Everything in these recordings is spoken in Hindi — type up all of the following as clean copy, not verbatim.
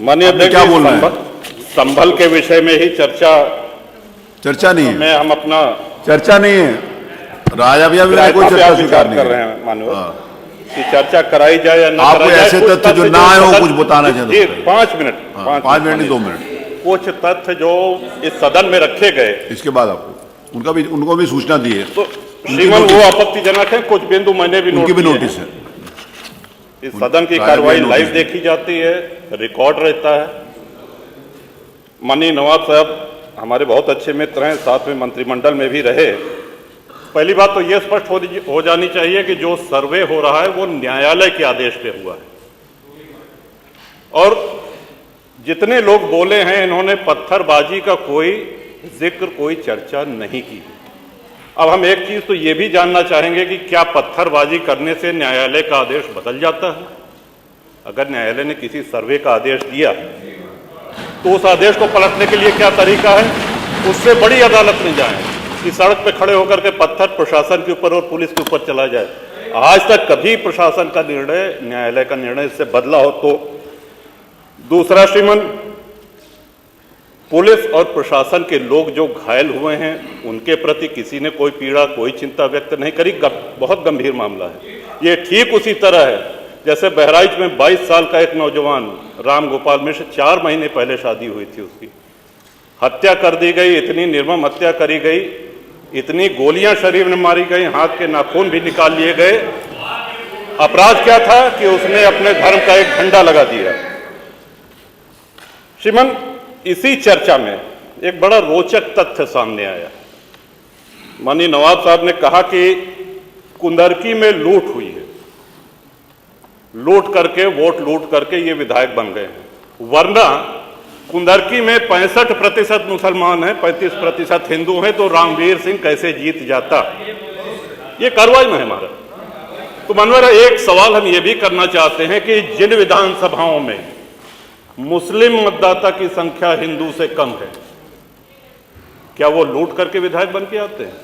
माननीय अध्यक्ष, क्या बोल रहे हैं? संभल के विषय में ही चर्चा नहीं है, में हम अपना चर्चा नहीं है। राजा भैया भी कोई चर्चा स्वीकार नहीं कर रहे हैं माननीय कि चर्चा कराई जाए या ना आपको कराई जाए। ऐसे तत्व जो ना आए हो कुछ बताना चाहते हैं? 5 मिनट 5 मिनट नहीं 2 मिनट। कुछ तथ्य जो इस सदन में रखे गए, इसके बाद आपको उनको भी सूचना दी है, तो श्रीमान वो आपत्तिजनक है। कुछ बिंदु मैंने भी उनकी भी नोटिस है। इस सदन की कार्रवाई लाइव देखी जाती है, रिकॉर्ड रहता है। माननीय नवाब साहब हमारे बहुत अच्छे मित्र हैं, साथ में मंत्रिमंडल में भी रहे। पहली बात तो ये स्पष्ट हो जानी चाहिए कि जो सर्वे हो रहा है वो न्यायालय के आदेश पे हुआ है, और जितने लोग बोले हैं इन्होंने पत्थरबाजी का कोई जिक्र, कोई चर्चा नहीं की। अब हम एक चीज तो ये भी जानना चाहेंगे कि क्या पत्थरबाजी करने से न्यायालय का आदेश बदल जाता है? अगर न्यायालय ने किसी सर्वे का आदेश दिया तो उस आदेश को पलटने के लिए क्या तरीका है? उससे बड़ी अदालत में जाएं कि सड़क पे खड़े होकर के पत्थर प्रशासन के ऊपर और पुलिस के ऊपर चला जाए। आज तक कभी प्रशासन का निर्णय, न्यायालय का निर्णय इससे बदला हो? तो दूसरा श्रीमान, पुलिस और प्रशासन के लोग जो घायल हुए हैं उनके प्रति किसी ने कोई पीड़ा, कोई चिंता व्यक्त नहीं करी। बहुत गंभीर मामला है ये। ठीक उसी तरह है जैसे बहराइच में 22 साल का एक नौजवान राम गोपाल मिश्र, 4 महीने पहले शादी हुई थी उसकी, हत्या कर दी गई। इतनी निर्मम हत्या करी गई, इतनी गोलियां शरीर में मारी गई, हाथ के नाखून भी निकाल लिए गए। अपराध क्या था कि उसने अपने धर्म का एक झंडा लगा दिया। श्रीमान, इसी चर्चा में एक बड़ा रोचक तथ्य सामने आया। माननीय नवाब साहब ने कहा कि कुंदरकी में लूट हुई है, लूट करके, वोट लूट करके ये विधायक बन गए हैं। वरना कुंदरकी में 65% मुसलमान हैं, 35% हिंदू हैं, तो रामवीर सिंह कैसे जीत जाता? ये कार्रवाई में है हमारा। तो मनोहर, एक सवाल हम ये भी करना चाहते हैं कि जिन विधानसभाओं में मुस्लिम मतदाता की संख्या हिंदू से कम है, क्या वो लूट करके विधायक बन के आते हैं?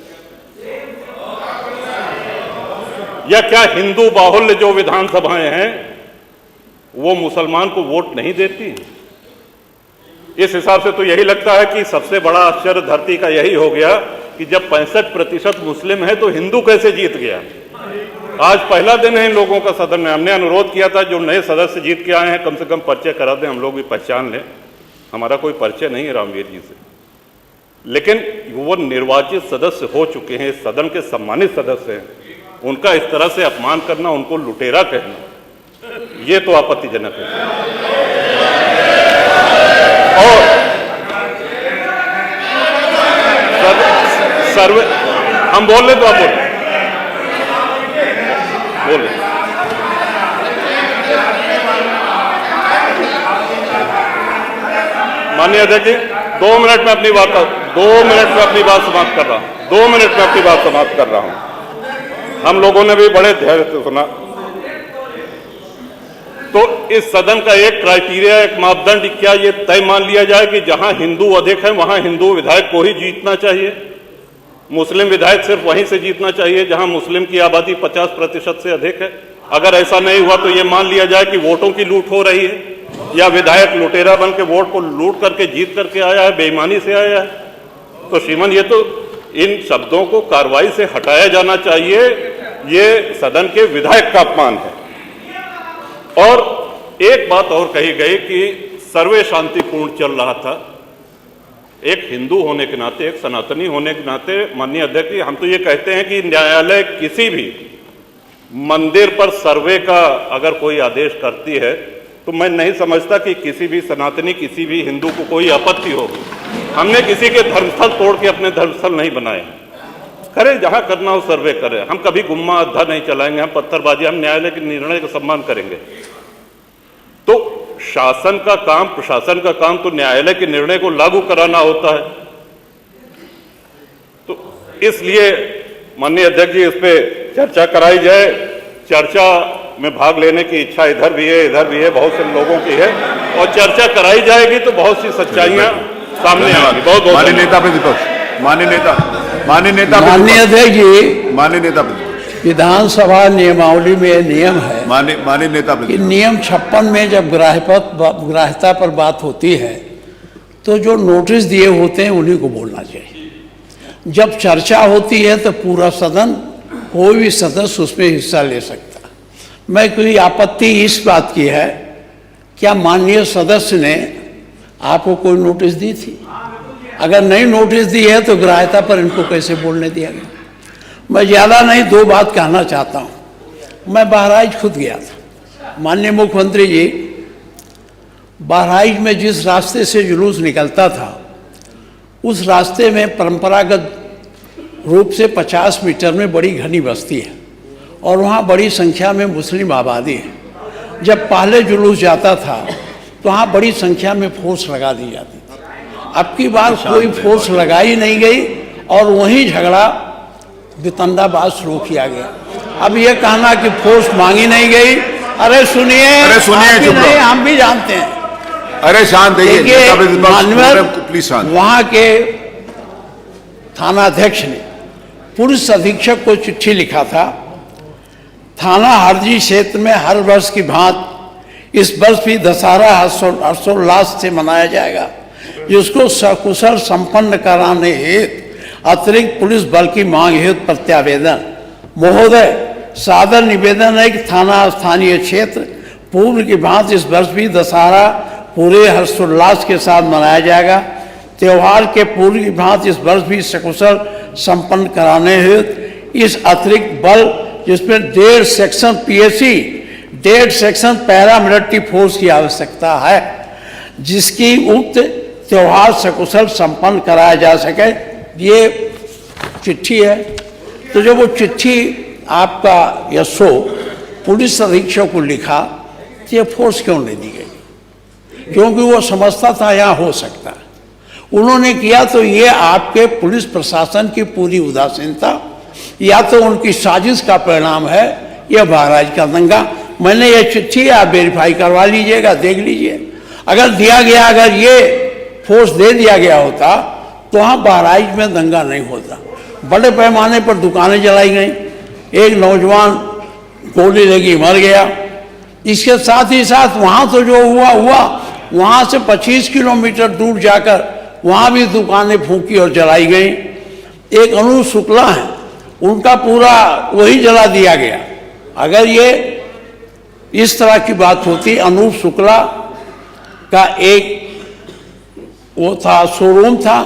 या क्या हिंदू बाहुल्य जो विधानसभाएं हैं वो मुसलमान को वोट नहीं देती? इस हिसाब से तो यही लगता है कि सबसे बड़ा आश्चर्य धरती का यही हो गया कि जब 65% मुस्लिम है तो हिंदू कैसे जीत गया? आज पहला दिन है इन लोगों का सदन में। हमने अनुरोध किया था जो नए सदस्य जीत के आए हैं कम से कम परिचय करा दें, हम लोग भी पहचान लें। हमारा कोई परिचय नहीं है रामवीर जी से, लेकिन वो निर्वाचित सदस्य हो चुके हैं, सदन के सम्मानित सदस्य हैं, उनका इस तरह से अपमान करना, उनको लुटेरा कहना, ये तो आपत्तिजनक है। और सर्वे हम बोल रहे तो आप बोल माननीय अध्यक्ष जी, 2 मिनट में अपनी बात 2 मिनट में अपनी बात समाप्त कर रहा हूं। 2 मिनट में अपनी बात समाप्त कर रहा हूं। हम लोगों ने भी बड़े धैर्य से सुना। तो इस सदन का एक क्राइटेरिया, एक मापदंड क्या ये तय मान लिया जाए कि जहां हिंदू अधिक है वहां हिंदू विधायक को ही जीतना चाहिए, मुस्लिम विधायक सिर्फ वहीं से जीतना चाहिए जहां मुस्लिम की आबादी 50% से अधिक है? अगर ऐसा नहीं हुआ तो ये मान लिया जाए कि वोटों की लूट हो रही है, या विधायक लुटेरा बन के वोट को लूट करके जीत करके आया है, बेईमानी से आया है। तो श्रीमान, ये तो इन शब्दों को कार्रवाई से हटाया जाना चाहिए। ये सदन के विधायक का अपमान है। और एक बात और कही गई कि सर्वे शांतिपूर्ण चल रहा था। एक हिंदू होने के नाते, एक सनातनी होने के नाते माननीय अध्यक्ष जी, हम तो ये कहते हैं कि न्यायालय किसी भी मंदिर पर सर्वे का अगर कोई आदेश करती है तो मैं नहीं समझता कि किसी भी सनातनी, किसी भी हिंदू को कोई आपत्ति होगी। हमने किसी के धर्मस्थल तोड़ के अपने धर्मस्थल नहीं बनाए। करें जहां करना हो सर्वे करें, हम कभी गुम्मा अद्धा नहीं चलाएंगे, हम पत्थरबाजी, हम न्यायालय के निर्णय का सम्मान करेंगे। तो शासन का काम, प्रशासन का काम तो न्यायालय के निर्णय को लागू कराना होता है। तो इसलिए माननीय अध्यक्ष जी, इस पे चर्चा कराई जाए। चर्चा में भाग लेने की इच्छा इधर भी है, इधर भी है, बहुत से लोगों की है, और चर्चा कराई जाएगी तो बहुत सी सच्चाइयां सामने आएंगी। बहुत बहुत माननीय नेता प्रतिपक्ष, माननीय नेता माननीय अध्यक्ष जी, माननीय नेता प्रतिपक्ष, विधानसभा नियमावली में यह नियम है माननीय नेता कि प्रतिपक्ष। नियम 56 में जब ग्राह्यता पर बात होती है तो जो नोटिस दिए होते हैं उन्हीं को बोलना चाहिए। जब चर्चा होती है तो पूरा सदन, कोई भी सदस्य उसमें हिस्सा ले सकता है। मैं कोई आपत्ति इस बात की है, क्या माननीय सदस्य ने आपको कोई नोटिस दी थी? अगर नहीं नोटिस दी है तो ग्राह्यता पर इनको कैसे बोलने दिया गया? मैं ज़्यादा नहीं, 2 बात कहना चाहता हूँ। मैं बहराइच खुद गया था। माननीय मुख्यमंत्री जी, बहराइच में जिस रास्ते से जुलूस निकलता था उस रास्ते में परंपरागत रूप से 50 मीटर में बड़ी घनी बस्ती है और वहाँ बड़ी संख्या में मुस्लिम आबादी है। जब पहले जुलूस जाता था तो वहाँ बड़ी संख्या में फोर्स लगा दी जाती थी। अब की बार कोई फोर्स लगाई नहीं गई और वहीं झगड़ा वितंडाबाज शुरू किया गया। अब ये कहना कि फोर्स मांगी नहीं गई, अरे सुनिए चुप रहो। हम भी जानते हैं। अरे शांत रहिए। देखिए, माननीय प्लीज शांत। वहाँ के थानाध्यक्ष ने पुलिस अधीक्षक को चिट्ठी लिखा था, थाना हरजी क्षेत्र में हर वर्ष की भांति इस वर्ष भी दशहरा हर्षोल्लास से मनाया जाएगा, जिसको सकुशल संपन्न कराने हेतु अतिरिक्त पुलिस बल की मांग हेतु प्रत्यावेदन। महोदय, सादर निवेदन है कि थाना स्थानीय क्षेत्र पूर्व की भांति इस वर्ष भी दशहरा पूरे हर्षोल्लास के साथ मनाया जाएगा। त्यौहार के पूर्व की भांति इस वर्ष भी सकुशल संपन्न कराने हेतु इस अतिरिक्त बल, जिसमें 1.5 section PAC, 1.5 section paramilitary force की आवश्यकता है, जिसकी उक्त त्यौहार सकुशल संपन्न कराया जा सके। ये चिट्ठी है। तो जब वो चिट्ठी आपका यशो पुलिस अधीक्षक को लिखा तो ये फोर्स क्यों नहीं दी गई? क्योंकि वो समझता था यहाँ हो सकता है। उन्होंने किया तो ये आपके पुलिस प्रशासन की पूरी उदासीनता या तो उनकी साजिश का परिणाम है, यह बहराइच का दंगा। मैंने ये चिट्ठी आप वेरीफाई करवा लीजिएगा, देख लीजिए। अगर दिया गया, अगर ये फोर्स दे दिया गया होता तो वहाँ बहराइच में दंगा नहीं होता। बड़े पैमाने पर दुकानें जलाई गई, एक नौजवान गोली लगी मर गया। इसके साथ ही साथ वहाँ तो जो हुआ वहाँ से 25 किलोमीटर दूर जाकर वहाँ भी दुकानें फूंकी और जलाई गई। एक अनूप शुक्ला है, उनका पूरा वही जला दिया गया। अगर ये इस तरह की बात होती, अनूप शुक्ला का एक वो था, शोरूम था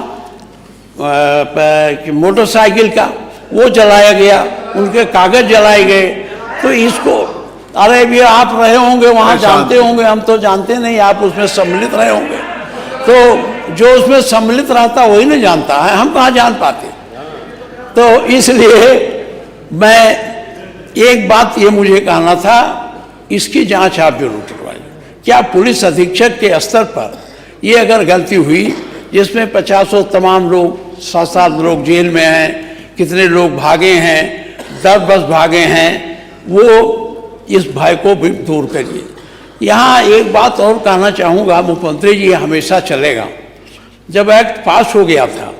मोटरसाइकिल का, वो जलाया गया, उनके कागज जलाए गए। तो इसको, अरे भी आप रहे होंगे वहाँ, जानते होंगे, हम तो जानते नहीं, आप उसमें सम्मिलित रहे होंगे। तो जो उसमें सम्मिलित रहता वही नहीं जानता है, हम कहाँ जान पाते। तो इसलिए मैं एक बात ये मुझे कहना था, इसकी जांच आप जरूर करवाइए। क्या पुलिस अधीक्षक के स्तर पर ये अगर गलती हुई, जिसमें 50 तमाम लोग, 7 लोग जेल में हैं, कितने लोग भागे हैं, 10 भागे हैं, वो इस भय को भी दूर करिए। यहाँ एक बात और कहना चाहूँगा, मुख्यमंत्री जी, हमेशा चलेगा। जब एक्ट पास हो गया था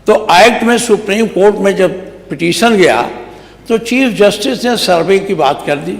तो एक्ट में सुप्रीम कोर्ट में जब पिटीशन गया तो चीफ जस्टिस ने सर्वे की बात कर दी।